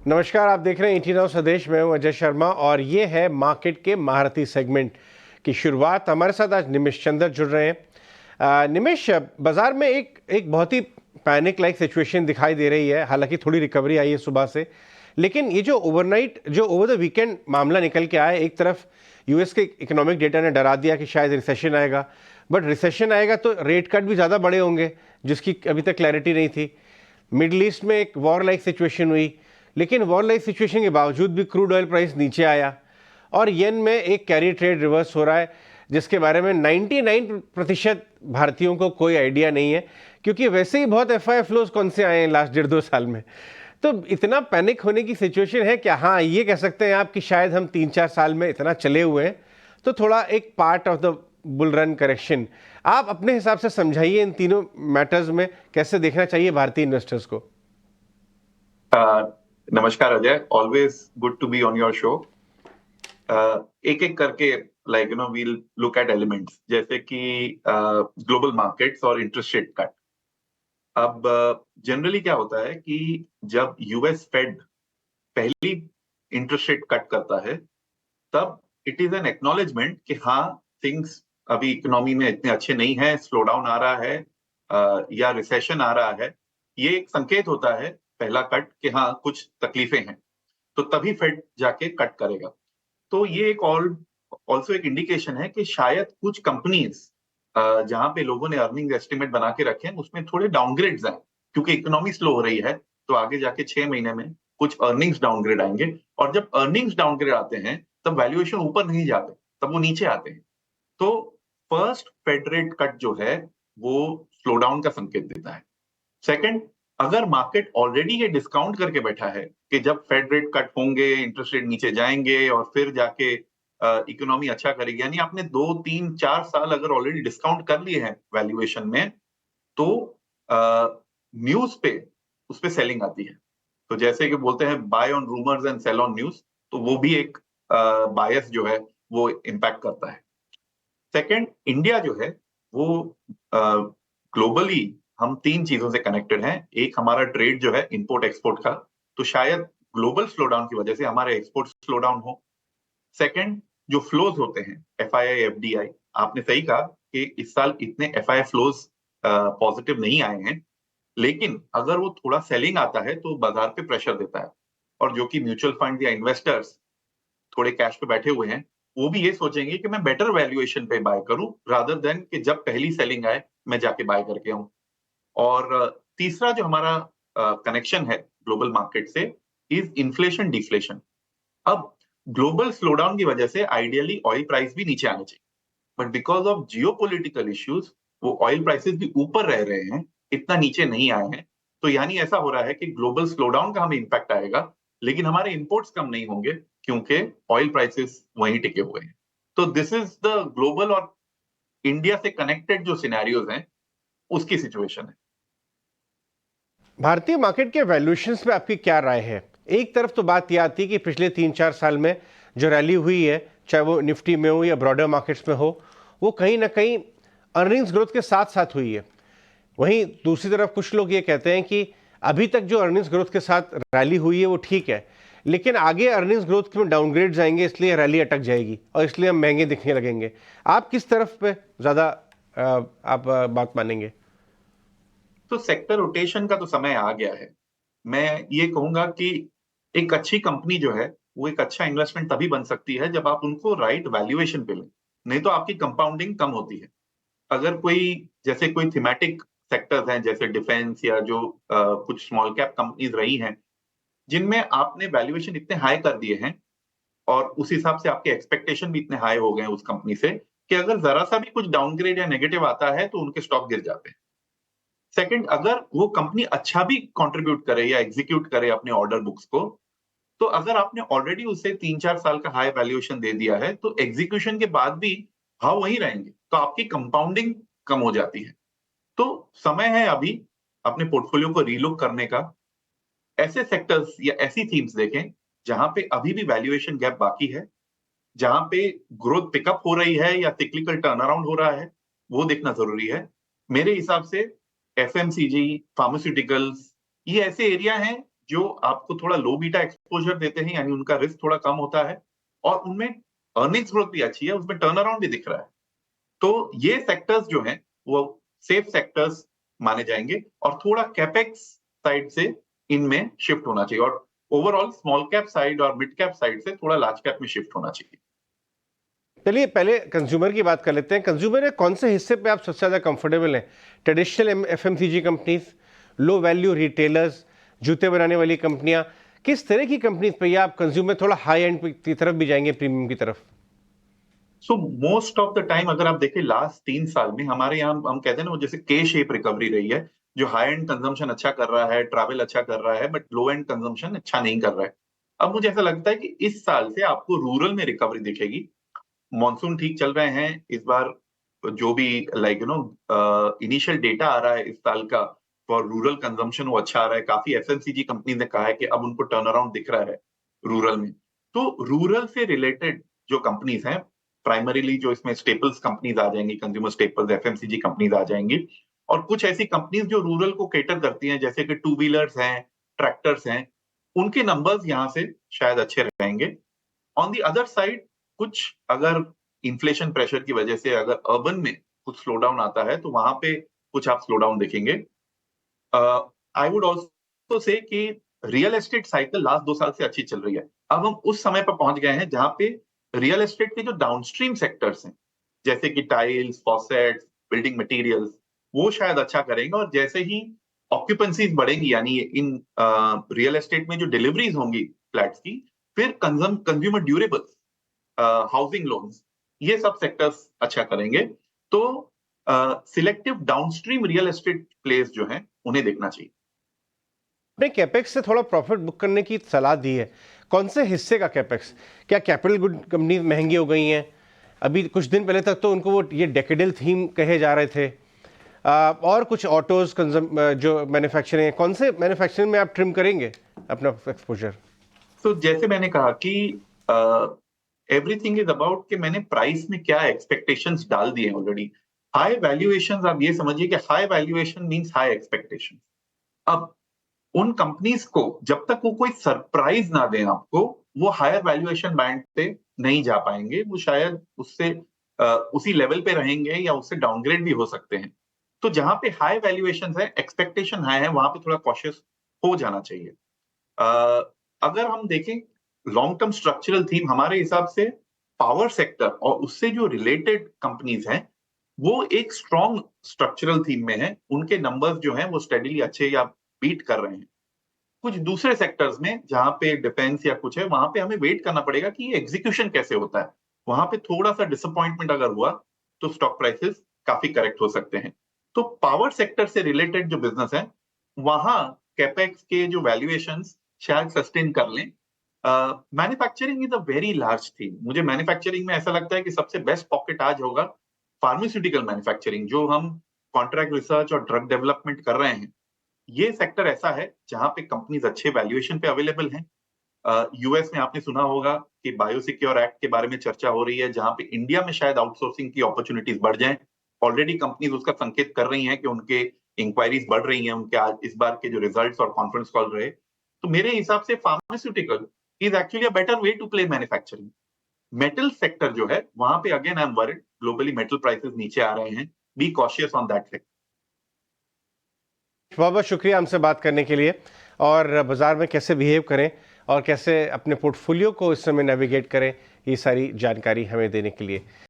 नमस्कार, आप देख रहे हैं 89 स्वदेश। मैं हूं अजय शर्मा और ये है मार्केट के महारथी सेगमेंट की शुरुआत। हमारे साथ आज निमिष चंद्र जुड़ रहे हैं। निमिष, बाजार में एक बहुत ही पैनिक लाइक सिचुएशन दिखाई दे रही है। हालांकि थोड़ी रिकवरी आई है सुबह से, लेकिन ये जो ओवर द वीकेंड मामला निकल के आया, एक तरफ यूएस के इकोनॉमिक डेटा ने डरा दिया कि शायद रिसेशन आएगा, बट रिसेशन आएगा तो रेट कट भी ज़्यादा बड़े होंगे, जिसकी अभी तक क्लैरिटी नहीं थी। मिडल ईस्ट में एक वॉर लाइक सिचुएशन हुई, लेकिन वॉर लाइक सिचुएशन के बावजूद भी क्रूड ऑयल प्राइस नीचे आया और येन में एक कैरी ट्रेड रिवर्स हो रहा है, जिसके बारे में 99% भारतीयों को कोई आइडिया नहीं है, क्योंकि वैसे ही बहुत एफआई फ्लोज कौन से आए हैं लास्ट 1.5-2 साल में। तो इतना पैनिक होने की सिचुएशन है क्या? हाँ, ये कह सकते हैं आप कि शायद हम 3-4 साल में इतना चले हुए हैं, तो थोड़ा एक part of the bull run correction. आप अपने हिसाब से समझाइए, इन तीनों मैटर्स में कैसे देखना चाहिए भारतीय इन्वेस्टर्स को। नमस्कार Ajay, always good to be on your show. एक एक करके वील लुक एट एलिमेंट्स, जैसे कि ग्लोबल मार्केट्स और इंटरेस्ट रेट कट। अब जनरली क्या होता है कि जब यूएस फेड पहली इंटरेस्ट रेट कट करता है, तब इट इज एन एक्नॉलेजमेंट कि हाँ, थिंग्स अभी इकोनॉमी में इतने अच्छे नहीं है, स्लो डाउन आ रहा है या रिसेशन आ रहा है। ये एक संकेत होता है पहला कट कि हाँ, कुछ तकलीफें हैं, तो तभी फेड जाके कट करेगा। तो ये एक ऑल्सो एक इंडिकेशन है कि शायद कुछ कंपनीज जहां पे लोगों ने अर्निंग एस्टिमेट बना के रखे हैं, उसमें थोड़े डाउनग्रेड्स आए, क्योंकि इकोनॉमी स्लो हो रही है। तो आगे जाके 6 महीने में कुछ अर्निंग्स डाउनग्रेड आएंगे, और जब अर्निंग्स डाउनग्रेड आते हैं तब वैल्यूएशन ऊपर नहीं जाते, तब वो नीचे आते हैं। तो फर्स्ट फेड रेट कट जो है वो स्लो डाउन का संकेत देता है। सेकंड, अगर मार्केट ऑलरेडी ये डिस्काउंट करके बैठा है कि जब फेड रेट कट होंगे, इंटरेस्ट रेट नीचे जाएंगे और फिर जाके इकोनॉमी अच्छा करेगी, यानी आपने 2-3-4 साल अगर ऑलरेडी डिस्काउंट कर लिए हैं वैल्यूएशन में, तो न्यूज पे उस पे सेलिंग आती है। तो जैसे कि बोलते हैं buy on rumours and sell on news, तो वो भी एक बायस जो है वो इम्पैक्ट करता है। सेकंड, इंडिया जो है वो ग्लोबली हम 3 चीजों से कनेक्टेड हैं। एक, हमारा ट्रेड जो है इंपोर्ट एक्सपोर्ट का, तो शायद ग्लोबल स्लो डाउन की वजह से हमारे एक्सपोर्ट स्लो डाउन हो। सेकंड, जो फ्लोज होते हैं एफआईआई एफडीआई, आपने सही कहा कि इस साल इतने एफआईआई फ्लोज पॉजिटिव नहीं आए हैं, लेकिन अगर वो थोड़ा सेलिंग आता है तो बाजार पे प्रेशर देता है, और जो कि म्यूचुअल फंड या इन्वेस्टर्स थोड़े कैश पे बैठे हुए हैं, वो भी ये सोचेंगे कि मैं बेटर वैल्यूएशन पे बाय करूं, रादर देन कि जब पहली सेलिंग आए मैं जाके बाय करके आऊं। और तीसरा जो हमारा कनेक्शन है ग्लोबल मार्केट से, इज इन्फ्लेशन डिफ्लेशन। अब ग्लोबल स्लोडाउन की वजह से आइडियली ऑयल प्राइस भी नीचे आने चाहिए, but because of geopolitical issues वो ऑयल प्राइसेस भी ऊपर रह रहे हैं, इतना नीचे नहीं आए हैं। तो यानी ऐसा हो रहा है कि ग्लोबल स्लोडाउन का हमें इंपैक्ट आएगा, लेकिन हमारे इंपोर्ट्स कम नहीं होंगे, क्योंकि ऑयल प्राइसेस वहीं टिके हुए हैं। तो दिस इज द ग्लोबल और इंडिया से कनेक्टेड जो सिनेरियोज हैं, उसकी सिचुएशन है। भारतीय मार्केट के वैल्यूएशंस पे आपकी क्या राय है? एक तरफ तो बात यह आती है कि पिछले 3-4 साल में जो रैली हुई है, चाहे वो निफ्टी में हो या ब्रॉडर मार्केट्स में हो, वो कहीं ना कहीं अर्निंग्स ग्रोथ के साथ साथ हुई है। वहीं दूसरी तरफ कुछ लोग ये कहते हैं कि अभी तक जो अर्निंग्स ग्रोथ के साथ रैली हुई है वो ठीक है, लेकिन आगे अर्निंग्स ग्रोथ में डाउनग्रेड्स आएंगे, इसलिए रैली अटक जाएगी और इसलिए हम महंगे दिखने लगेंगे। आप किस तरफ पे ज़्यादा आप बात मानेंगे? तो सेक्टर रोटेशन का तो समय आ गया है। मैं ये कहूंगा कि एक अच्छी कंपनी जो है वो एक अच्छा इन्वेस्टमेंट तभी बन सकती है जब आप उनको राइट वैल्यूएशन पे लें, नहीं तो आपकी कंपाउंडिंग कम होती है। अगर कोई थीमेटिक सेक्टर्स हैं, जैसे डिफेंस या जो कुछ स्मॉल कैप कंपनीज रही हैं, जिनमें आपने वैल्यूएशन इतने हाई कर दिए हैं और उस हिसाब से आपके एक्सपेक्टेशन भी इतने हाई हो गए हैं उस कंपनी से, कि अगर जरा सा भी कुछ डाउनग्रेड या नेगेटिव आता है तो उनके स्टॉक गिर जाते हैं। सेकंड, अगर वो कंपनी अच्छा भी कंट्रीब्यूट करे या एग्जीक्यूट करे अपने ऑर्डर बुक्स को, तो अगर आपने ऑलरेडी उसे 3-4 साल का हाई वैल्यूएशन दे दिया है, तो एग्जीक्यूशन के बाद भी भाव वही रहेंगे, तो आपकी कंपाउंडिंग कम हो जाती है। तो समय है अभी अपने पोर्टफोलियो को रीलुक करने का। ऐसे सेक्टर्स या ऐसी थीम्स देखें जहां पे अभी भी वैल्यूएशन गैप बाकी है, जहां पे ग्रोथ पिकअप हो रही है या सिक्लिकल टर्न अराउंड हो रहा है, वो देखना जरूरी है। मेरे हिसाब से एफएमसीजी, फार्मास्यूटिकल्स, ये ऐसे एरिया हैं जो आपको थोड़ा लो बीटा एक्सपोजर देते हैं, यानी उनका रिस्क थोड़ा कम होता है और उनमें अर्निंग्स ग्रोथ भी अच्छी है, उसमें टर्न अराउंड भी दिख रहा है। तो ये सेक्टर्स जो हैं वो सेफ सेक्टर्स माने जाएंगे और थोड़ा कैपेक्स साइड से इनमें शिफ्ट होना चाहिए और ओवरऑल स्मॉल कैप साइड और मिड कैप साइड से थोड़ा लार्ज कैप में शिफ्ट होना चाहिए। चलिए पहले कंज्यूमर की बात कर लेते हैं। कंज्यूमर में कौन से हिस्से पे आप सबसे ज़्यादा कंफर्टेबल हैं? Traditional FMCG companies, low value retailers, जूते बनाने वाली कंपनियां, किस तरह की कंपनीज पे या आप कंज्यूमर थोड़ा हाई एंड की तरफ भी जाएंगे, प्रीमियम की तरफ? So most of the time अगर आप देखें लास्ट 3 साल में हमारे यहाँ हम कहते हैं ना वो जैसे के शेप रिकवरी रही है, जो हाई एंड कंजम्पशन अच्छा कर रहा है, ट्रैवल अच्छा कर रहा है, बट लो एंड कंजम्पशन अच्छा नहीं कर रहा है। अब मुझे ऐसा लगता है कि इस साल से आपको रूरल में रिकवरी दिखेगी। मॉनसून ठीक चल रहे हैं इस बार, जो भी इनिशियल डेटा आ रहा है इस साल का फॉर रूरल कंजम्पशन वो अच्छा आ रहा है। काफी एफएमसीजी कंपनी ने कहा है कि अब उनको टर्न अराउंड दिख रहा है रूरल में। तो रूरल से रिलेटेड जो कंपनीज हैं, प्राइमरीली जो इसमें स्टेपल्स कंपनीज आ जाएंगी, कंज्यूमर स्टेपल्स एफएमसीजी कंपनीज आ जाएंगी और कुछ ऐसी कंपनीज जो रूरल को केटर करती हैं जैसे कि टू व्हीलर्स हैं, ट्रैक्टर्स हैं, उनके नंबर्स यहाँ से शायद अच्छे रहेंगे। ऑन दी अदर साइड कुछ अगर इन्फ्लेशन प्रेशर की वजह से अगर अर्बन में कुछ स्लो डाउन आता है तो वहां पे कुछ आप स्लो डाउन देखेंगे। आई वुड ऑल्सो से कि रियल एस्टेट साइकिल लास्ट 2 साल से अच्छी चल रही है। अब हम उस समय पर पहुंच गए हैं जहां पे रियल एस्टेट के जो डाउनस्ट्रीम सेक्टर्स हैं जैसे कि टाइल्स, फॉसेट्स, बिल्डिंग मटेरियल्स, वो शायद अच्छा करेंगे और जैसे ही ऑक्यूपेंसीज बढ़ेंगी यानी इन रियल एस्टेट में जो डिलीवरीज होंगी फ्लैट्स की, फिर कंज्यूमर ड्यूरेबल्स, हाउसिंग लोन्स, ये सब सेक्टर्स अच्छा करेंगे। तो selective downstream real estate place जो हैं उन्हें देखना चाहिए। आपने कैपेक्स से थोड़ा प्रॉफिट बुक करने की सलाह दी है। कौन से हिस्से का कैपेक्स? क्या कैपिटल गुड कंपनीज महंगी हो गई हैं? अभी कुछ दिन पहले तक तो उनको वो ये डेकेडल थीम कहे जा रहे थे। और कुछ ऑटोज जो मैन्युफैक्चरिंग है, कौन से मैन्युफैक्चरिंग में आप ट्रिम करेंगे अपना एक्सपोजर? तो जैसे मैंने कहा कि एवरीथिंग इज अबाउट कि मैंने प्राइस में क्या एक्सपेक्टेशंस डाल दिए हैं ऑलरेडी। हाई वैल्यूएशंस, आप ये समझिए कि high valuation means high expectation. अब उन कंपनीज को जब तक वो कोई सरप्राइज ना दें आपको, वो हायर वैल्यूएशन बैंड पे नहीं जा पाएंगे। वो शायद उससे उसी लेवल पे रहेंगे या उससे डाउनग्रेड भी हो सकते हैं। तो जहां पे हाई वैल्यूएशन है, एक्सपेक्टेशन हाई है, वहां पे थोड़ा कॉशियस हो जाना चाहिए। अगर हम देखें लॉन्ग टर्म स्ट्रक्चरल थीम, हमारे हिसाब से पावर सेक्टर और उससे जो रिलेटेड कंपनीज हैं वो एक स्ट्रॉन्ग स्ट्रक्चरल थीम में है। उनके नंबर्स जो हैं वो स्टेडीली अच्छे या बीट कर रहे हैं। कुछ दूसरे सेक्टर्स में जहां पे डिफेंस या कुछ है, वहां पे हमें वेट करना पड़ेगा कि ये एग्जीक्यूशन कैसे होता है। वहां पे थोड़ा सा डिसअपॉइंटमेंट अगर हुआ तो स्टॉक प्राइसेस काफी करेक्ट हो सकते हैं। तो पावर सेक्टर से रिलेटेड जो बिजनेस है वहां कैपेक्स के जो वैल्यूएशंस शायद सस्टेन कर लें। Manufacturing is a very large theme. मुझे मैन्युफैक्चरिंग में ऐसा लगता है कि सबसे बेस्ट पॉकेट आज होगा फार्मास्यूटिकल मैन्युफैक्चरिंग, जो हम कॉन्ट्रैक्ट रिसर्च और ड्रग डेवलपमेंट कर रहे हैं। ये सेक्टर ऐसा है जहां पे कंपनीज अच्छे वैल्यूएशन पे अवेलेबल हैं। यूएस में आपने सुना होगा कि बायोसिक्योर एक्ट के बारे में चर्चा हो रही है, जहां पे इंडिया में शायद आउटसोर्सिंग की अपॉर्चुनिटीज बढ़ जाएं। ऑलरेडी कंपनीज उसका संकेत कर रही हैं कि उनके इंक्वायरीज बढ़ रही हैं, उनके आज इस बार के जो रिजल्ट्स और कॉन्फ्रेंस कॉल रहे। तो मेरे हिसाब से pharmaceutical is actually a better way to play manufacturing. Metal sector जो है वहां पे again I am worried, globally metal prices नीचे आ रहे हैं। Be cautious on that sector. बहुत बहुत शुक्रिया हमसे बात करने के लिए, और बाज़ार में कैसे बिहेव करें और कैसे अपने पोर्टफोलियो को इस समय नेविगेट करें, ये सारी जानकारी हमें देने के लिए।